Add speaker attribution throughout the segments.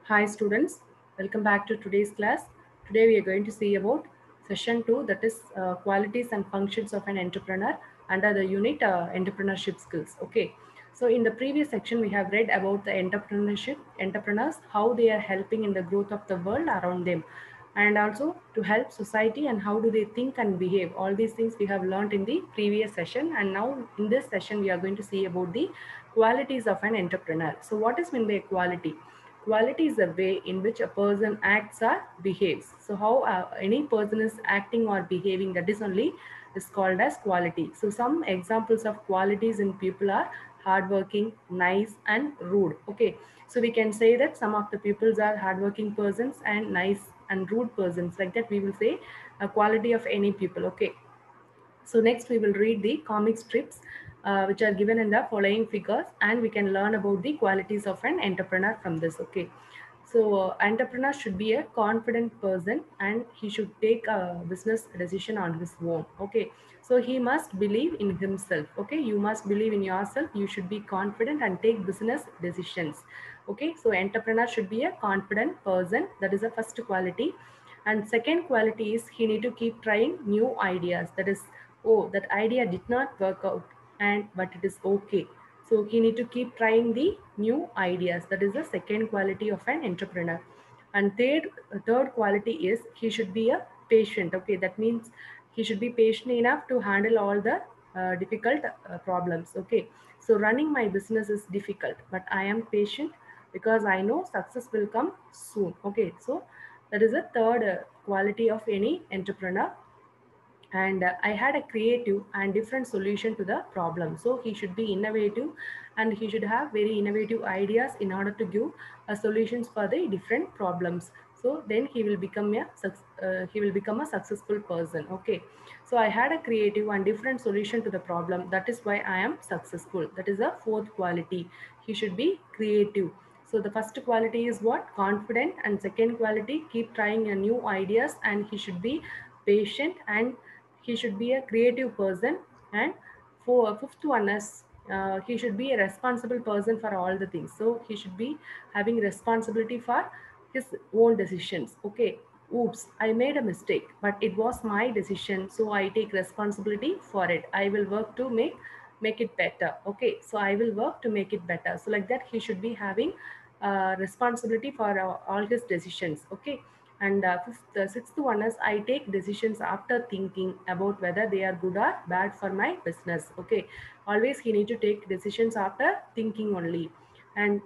Speaker 1: Hi students, welcome back to today's class. Today we are going to see about session 2, that is qualities and functions of an entrepreneur under the unit entrepreneurship skills. Okay, so in the previous section we have read about the entrepreneurs, how they are helping in the growth of the world around them, and also to help society and how do they think and behave. All these things we have learned in the previous session, and now in this session we are going to see about the qualities of an entrepreneur. So what is meant by quality? Quality is the way in which a person acts or behaves. So how any person is acting or behaving, that is only is called as quality. So some examples of qualities in people are hardworking, nice, and rude. Okay, so we can say that some of the peoples are hardworking persons and nice and rude persons. Like that, we will say a quality of any people. Okay, so next we will read the comic strips which are given in the following figures, and we can learn about the qualities of an entrepreneur from this. Okay. So entrepreneur should be a confident person and he should take a business decision on his own. Okay. So he must believe in himself. Okay. You must believe in yourself. You should be confident and take business decisions. Okay. So entrepreneur should be a confident person. That is the first quality. And second quality is he need to keep trying new ideas. That is, oh, that idea did not work out, and but it is okay. So he need to keep trying the new ideas. That is the second quality of an entrepreneur. And third quality is he should be a patient. Okay, that means he should be patient enough to handle all the difficult problems. Okay, so running my business is difficult, but I am patient because I know success will come soon. Okay, so that is the third quality of any entrepreneur. And I had a creative and different solution to the problem. So he should be innovative and he should have very innovative ideas in order to give solutions for the different problems. So then he will become a successful person. Okay, so I had a creative and different solution to the problem, that is why I am successful. That is a fourth quality. He should be creative. So the first quality is what? Confident. And second quality, keep trying a new ideas, and he should be patient, and he should be a creative person. And for fifth one is he should be a responsible person for all the things. So he should be having responsibility for his own decisions. Okay, oops, I made a mistake, but it was my decision, so I take responsibility for it. I will work to make it better. Okay, so I will work to make it better. So like that, he should be having responsibility for all his decisions. Okay, and the sixth one is I take decisions after thinking about whether they are good or bad for my business. Okay, always he need to take decisions after thinking only. And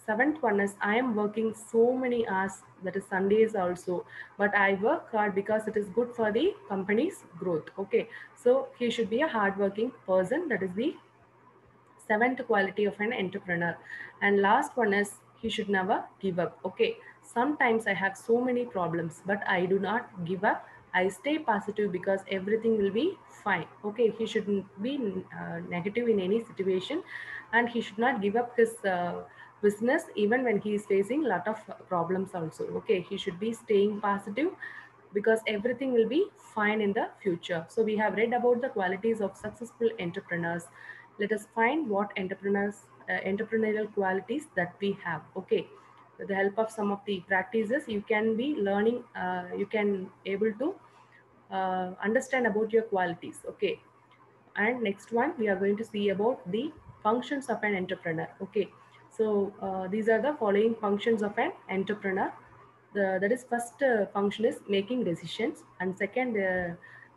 Speaker 1: seventh one is I am working so many hours, that is Sundays also, but I work hard because it is good for the company's growth. Okay, so he should be a hardworking person. That is the seventh quality of an entrepreneur. And last one is he should never give up. Okay, sometimes I have so many problems, but I do not give up. I stay positive because everything will be fine. Okay, he shouldn't be negative in any situation, and he should not give up his business even when he is facing a lot of problems also. Okay, he should be staying positive because everything will be fine in the future. So we have read about the qualities of successful entrepreneurs. Let us find what entrepreneurial qualities that we have. Okay, with the help of some of the practices, you can be learning. You can able to understand about your qualities. Okay, and next one we are going to see about the functions of an entrepreneur. Okay, so these are the following functions of an entrepreneur. That is first function is making decisions, and second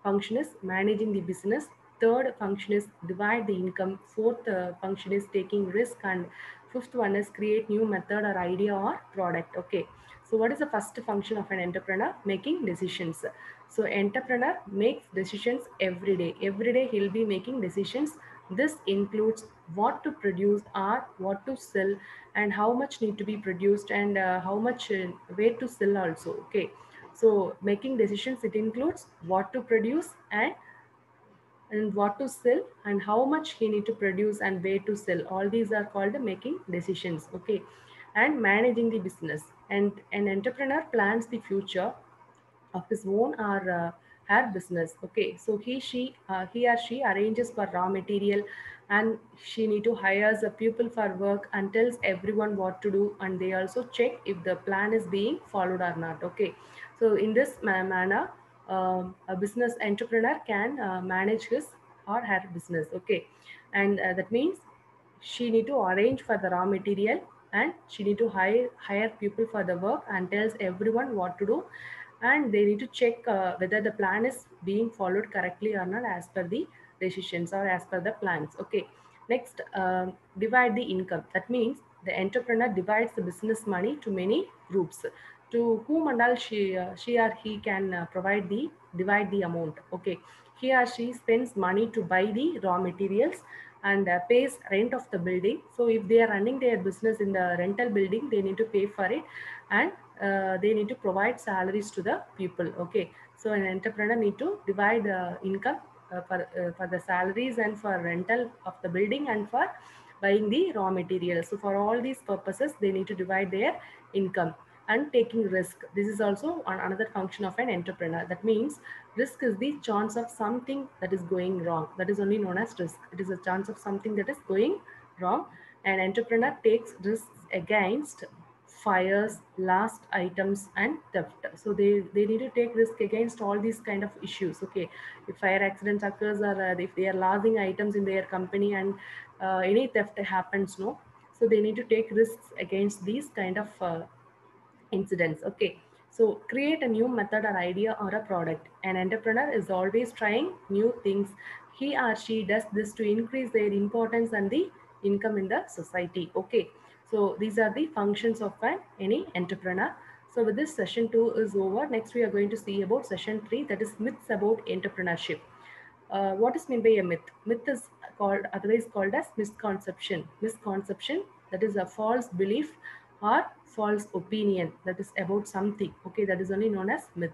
Speaker 1: function is managing the business. Third function is divide the income. Fourth function is taking risk, and fifth one is create new method or idea or product. Okay, so what is the first function of an entrepreneur? Making decisions. So entrepreneur makes decisions every day. Every day he'll be making decisions. This includes what to produce or what to sell, and how much need to be produced, and how much where to sell also. Okay, so making decisions, it includes what to produce and what to sell, and how much he need to produce and where to sell. All these are called making decisions. Okay, and managing the business. And an entrepreneur plans the future of his own or her business. Okay, so he or she arranges for raw material, and she need to hires a people for work and tells everyone what to do, and they also check if the plan is being followed or not. Okay, so in this manner, a business entrepreneur can manage his or her business. Okay, and that means she need to arrange for the raw material, and she need to hire people for the work and tells everyone what to do, and they need to check whether the plan is being followed correctly or not as per the decisions or as per the plans. Okay, next, divide the income. That means the entrepreneur divides the business money to many groups, to whom and all she or he can provide the divide the amount. Okay, he or she spends money to buy the raw materials and pays rent of the building. So if they are running their business in the rental building, they need to pay for it, and they need to provide salaries to the people. Okay, so an entrepreneur need to divide income for the salaries and for rental of the building and for buying the raw materials. So for all these purposes, they need to divide their income. And taking risk, this is also another function of an entrepreneur. That means risk is the chance of something that is going wrong. That is only known as risk. It is a chance of something that is going wrong. An entrepreneur takes risks against fires, lost items, and theft. So they need to take risk against all these kind of issues. Okay, if fire accidents occurs, or if they are losing items in their company, and any theft happens, no, so they need to take risks against these kind of incidents. Okay, so create a new method or idea or a product. An entrepreneur is always trying new things. He or she does this to increase their importance and the income in the society. Okay, so these are the functions of any entrepreneur. So with this, session 2 is over. Next we are going to see about session 3, that is myths about entrepreneurship. What is meant by a myth? Myth is called, otherwise called as misconception. Misconception, that is a false belief or false opinion that is about something. Okay, that is only known as myth.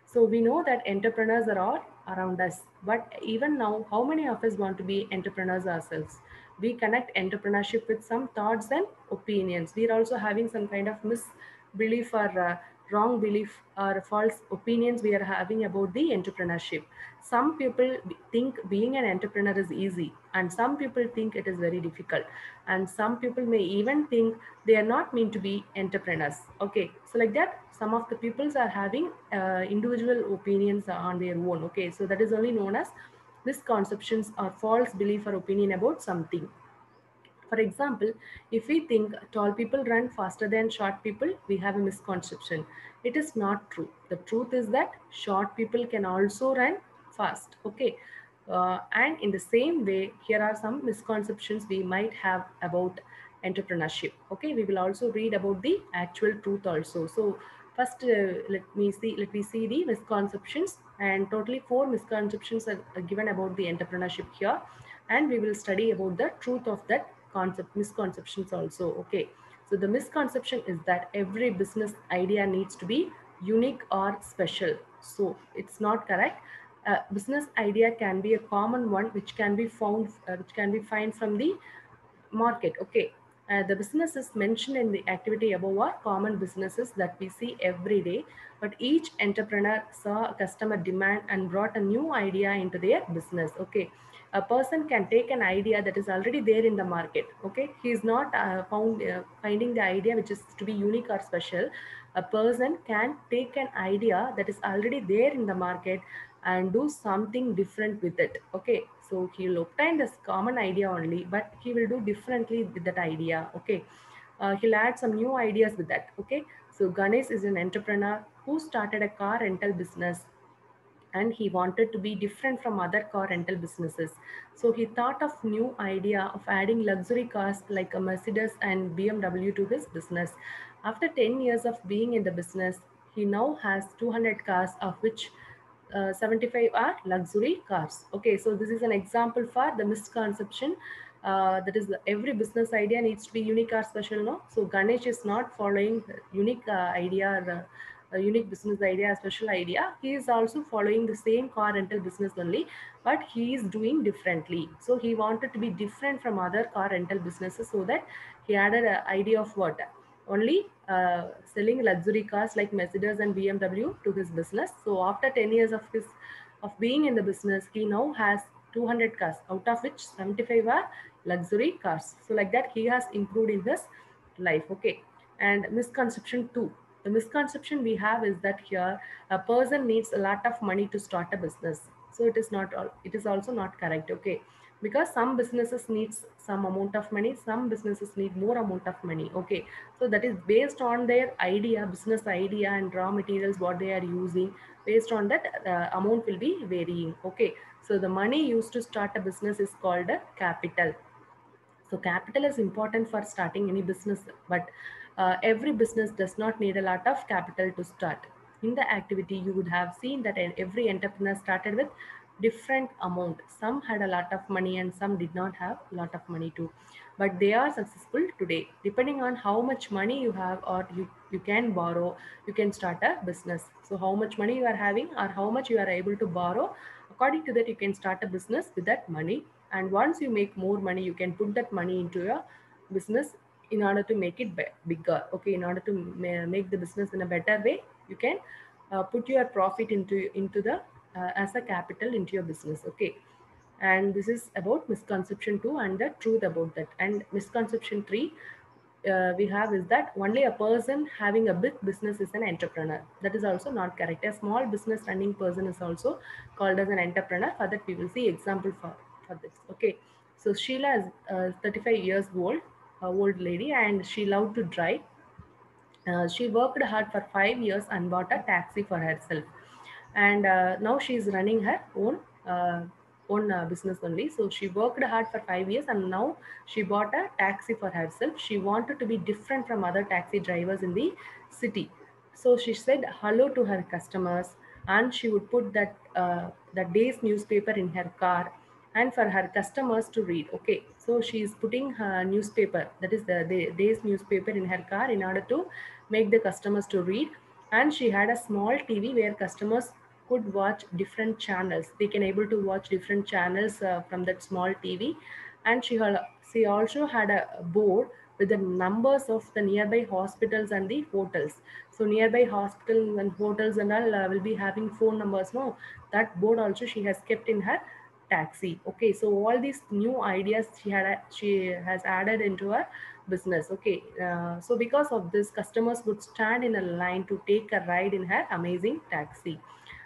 Speaker 1: So we know that entrepreneurs are all around us, but even now, how many of us want to be entrepreneurs ourselves? We connect entrepreneurship with some thoughts and opinions. We are also having some kind of misbelief or wrong belief or false opinions we are having about the entrepreneurship. Some people think being an entrepreneur is easy, and some people think it is very difficult, and some people may even think they are not meant to be entrepreneurs. Okay, so like that, some of the peoples are having individual opinions on their own. Okay, so that is only known as misconceptions or false belief or opinion about something. For example, if we think tall people run faster than short people, we have a misconception. It is not true. The truth is that short people can also run fast. Okay. And in the same way, here are some misconceptions we might have about entrepreneurship. Okay, we will also read about the actual truth also. So first, let me see the misconceptions, and totally 4 misconceptions are given about the entrepreneurship here, and we will study about the truth of that concept misconceptions also. Okay, so the misconception is that every business idea needs to be unique or special. So it's not correct. A business idea can be a common one which can be found which can be found from the market. Okay, the businesses mentioned in the activity above are common businesses that we see every day, but each entrepreneur saw a customer demand and brought a new idea into their business. Okay, a person can take an idea that is already there in the market. Okay, he is not finding the idea which is to be unique or special. A person can take an idea that is already there in the market and do something different with it. Okay, so he will obtain this common idea only, but he will do differently with that idea. Okay, he'll add some new ideas with that. Okay, so Ganesh is an entrepreneur who started a car rental business, and he wanted to be different from other car rental businesses. So he thought of new idea of adding luxury cars like a Mercedes and BMW to his business. After 10 years of being in the business, he now has 200 cars, of which 75 are luxury cars. Okay, so this is an example for the misconception. That is, every business idea needs to be unique or special. No, so Ganesh is not following unique idea or a unique business idea, a special idea. He is also following the same car rental business only, but he is doing differently. So he wanted to be different from other car rental businesses, so that he added an idea of what? Only selling luxury cars like Mercedes and BMW to his business. So after 10 years of being in the business, he now has 200 cars, out of which 75 are luxury cars. So like that, he has improved in his life. Okay. And misconception 2. The misconception we have is that here a person needs a lot of money to start a business. So it is not all, it is also not correct. Okay, because some businesses needs some amount of money, some businesses need more amount of money. Okay, so that is based on their idea, business idea, and raw materials what they are using. Based on that, amount will be varying. Okay, so the money used to start a business is called a capital. So capital is important for starting any business, but every business does not need a lot of capital to start. In the activity, you would have seen that every entrepreneur started with different amount. Some had a lot of money and some did not have a lot of money too. But they are successful today. Depending on how much money you have or you can borrow, you can start a business. So how much money you are having or how much you are able to borrow, according to that you can start a business with that money. And once you make more money, you can put that money into your business in order to make it bigger. Okay, in order to make the business in a better way, you can put your profit into the as a capital into your business. Okay, and this is about misconception 2 and the truth about that. And misconception 3 we have is that only a person having a big business is an entrepreneur. That is also not correct. A small business running person is also called as an entrepreneur. For that, we will see example for this. Okay, so Sheila is 35 years old, old lady, and she loved to drive. She worked hard for 5 years and bought a taxi for herself. And now she's running her own business only. So she worked hard for 5 years and now she bought a taxi for herself. She wanted to be different from other taxi drivers in the city. So she said hello to her customers, and she would put that day's newspaper in her car and for her customers to read. Okay, so she is putting her newspaper, that is the day's newspaper, in her car in order to make the customers to read. And she had a small TV where customers could watch different channels. They can able to watch different channels from that small TV. And she also had a board with the numbers of the nearby hospitals and the hotels. So nearby hospitals and hotels and all will be having phone numbers. No, that board also she has kept in her taxi. Okay, so all these new ideas she has added into her business. Okay, so because of this, customers would stand in a line to take a ride in her amazing taxi.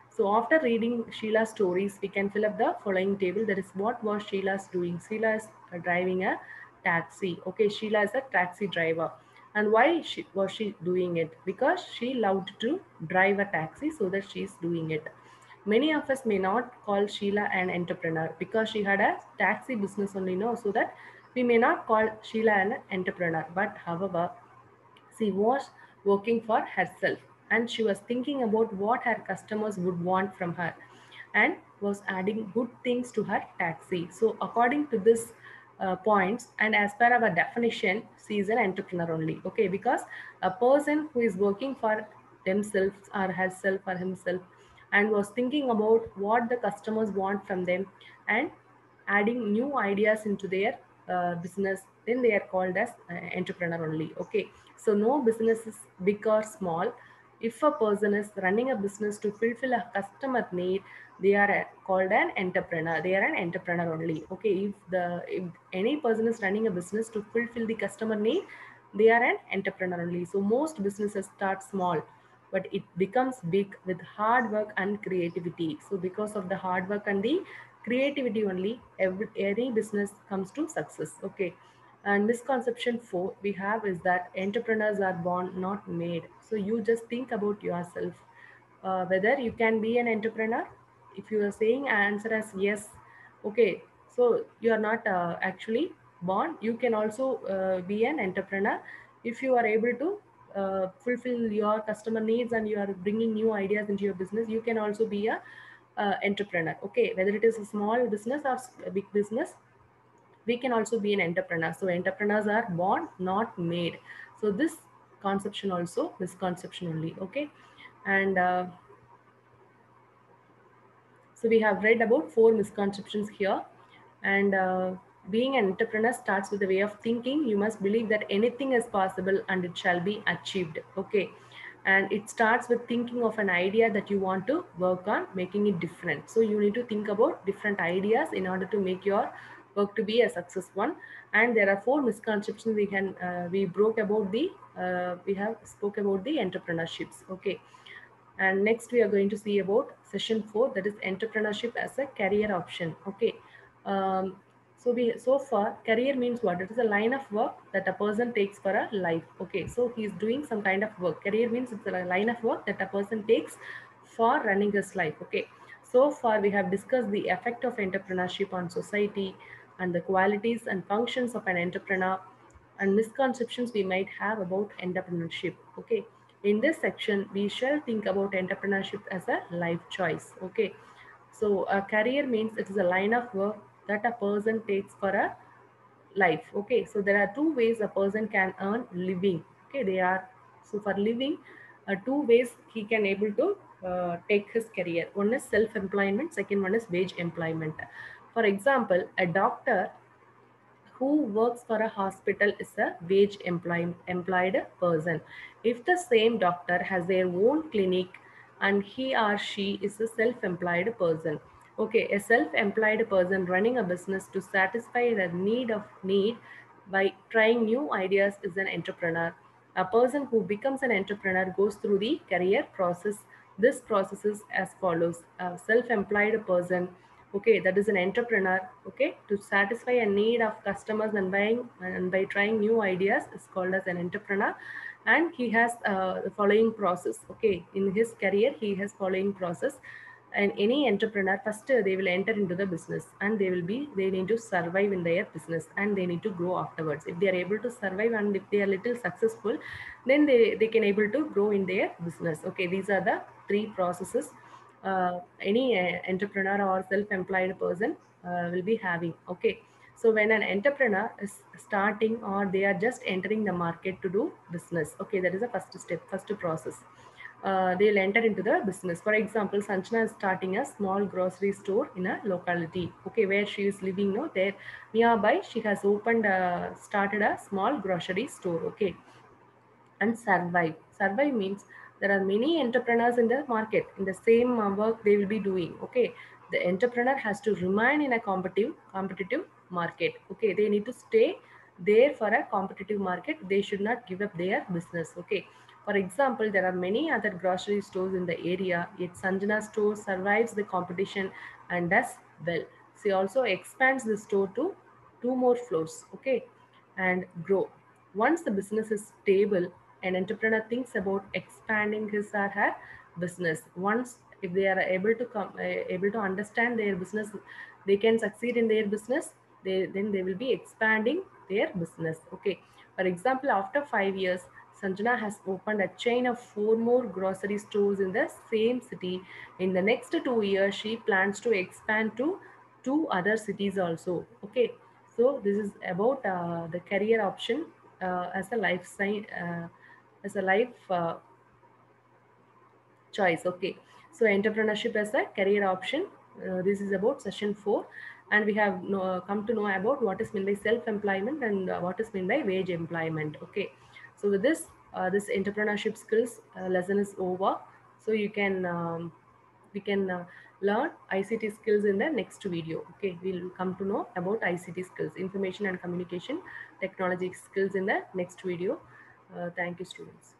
Speaker 1: So after reading Sheila's stories, we can fill up the following table. That is, what was Sheila's doing? Sheila is driving a taxi. Okay, Sheila is a taxi driver. And why was she doing it? Because she loved to drive a taxi, so that she is doing it. Many of us may not call Sheila an entrepreneur because she had a taxi business only, no, so that we may not call Sheila an entrepreneur. But however, she was working for herself and she was thinking about what her customers would want from her and was adding good things to her taxi. So, according to this points and as per our definition, she is an entrepreneur only. Okay, because a person who is working for themselves or herself or himself and was thinking about what the customers want from them and adding new ideas into their business, then they are called as entrepreneur only. Okay, so no business is big or small. If a person is running a business to fulfill a customer need, they are called an entrepreneur. They are an entrepreneur only. Okay, if any person is running a business to fulfill the customer need, they are an entrepreneur only. So most businesses start small, but it becomes big with hard work and creativity. So because of the hard work and the creativity only, any business comes to success. Okay, and misconception 4 we have is that entrepreneurs are born, not made. So you just think about yourself, whether you can be an entrepreneur. If you are saying answer as yes, okay, so you are not actually born. You can also be an entrepreneur if you are able to fulfill your customer needs and you are bringing new ideas into your business. You can also be a entrepreneur. Okay, whether it is a small business or a big business, we can also be an entrepreneur. So entrepreneurs are born, not made. So this conception also misconception only. Okay, and so we have read about 4 misconceptions here. And being an entrepreneur starts with a way of thinking. You must believe that anything is possible and it shall be achieved. Okay, and it starts with thinking of an idea that you want to work on making it different. So you need to think about different ideas in order to make your work to be a success one. And there are four misconceptions we broke about the we have spoke about the entrepreneurships. Okay, and next we are going to see about session 4, that is entrepreneurship as a career option. Okay, um, so far career means what? It is a line of work that a person takes for a life. Okay, so he is doing some kind of work. Career means it's a line of work that a person takes for running his life. Okay, so far we have discussed the effect of entrepreneurship on society and the qualities and functions of an entrepreneur and misconceptions we might have about entrepreneurship. Okay, in this section we shall think about entrepreneurship as a life choice. Okay, so a career means it is a line of work that a person takes for a life. Okay, so there are two ways a person can earn living. Okay, they are, so for living, two ways he can able to take his career. One is self employment, second one is wage employment. For example, a doctor who works for a hospital is a employed person. If the same doctor has their own clinic and he or she is a self-employed person. Okay, a self-employed person running a business to satisfy the need by trying new ideas is an entrepreneur. A person who becomes an entrepreneur goes through the career process. This process is as follows: a self-employed person, okay, that is an entrepreneur, okay, to satisfy a need of customers and buying and by trying new ideas is called as an entrepreneur. And he has the following process. Okay, in his career he has following process. And any entrepreneur first they will enter into the business and they need to survive in their business and they need to grow afterwards. If they are able to survive and if they are little successful, then they can able to grow in their business. Okay, these are the three processes any entrepreneur or self-employed person will be having. Okay, so when an entrepreneur is starting or they are just entering the market to do business, okay, that is the first step, first process. They'll enter into the business. For example, Sanchana is starting a small grocery store in a locality, okay, where she is living. No, there nearby she has started a small grocery store. Okay, and survive. Survive means there are many entrepreneurs in the market in the same work they will be doing. Okay, the entrepreneur has to remain in a competitive market. Okay, they need to stay there for a competitive market. They should not give up their business. Okay, for example, there are many other grocery stores in the area, yet Sanjana store survives the competition and does well. She also expands the store to two more floors. Okay, and grow. Once the business is stable, an entrepreneur thinks about expanding his or her business. Once if they are able to understand their business, they can succeed in their business. Then they will be expanding their business. Okay. For example, after 5 years, Sanjana has opened a chain of four more grocery stores in the same city. In the next 2 years, she plans to expand to two other cities also. Okay, so this is about the career option as a as a life choice. Okay, so entrepreneurship as a career option. This is about session 4, and we have come to know about what is meant by self-employment and what is meant by wage employment. Okay, so with this this entrepreneurship skills lesson is over. So you can we can learn ICT skills in the next video. Okay, we'll come to know about ICT skills, information and communication technology skills, in the next video. Thank you, students.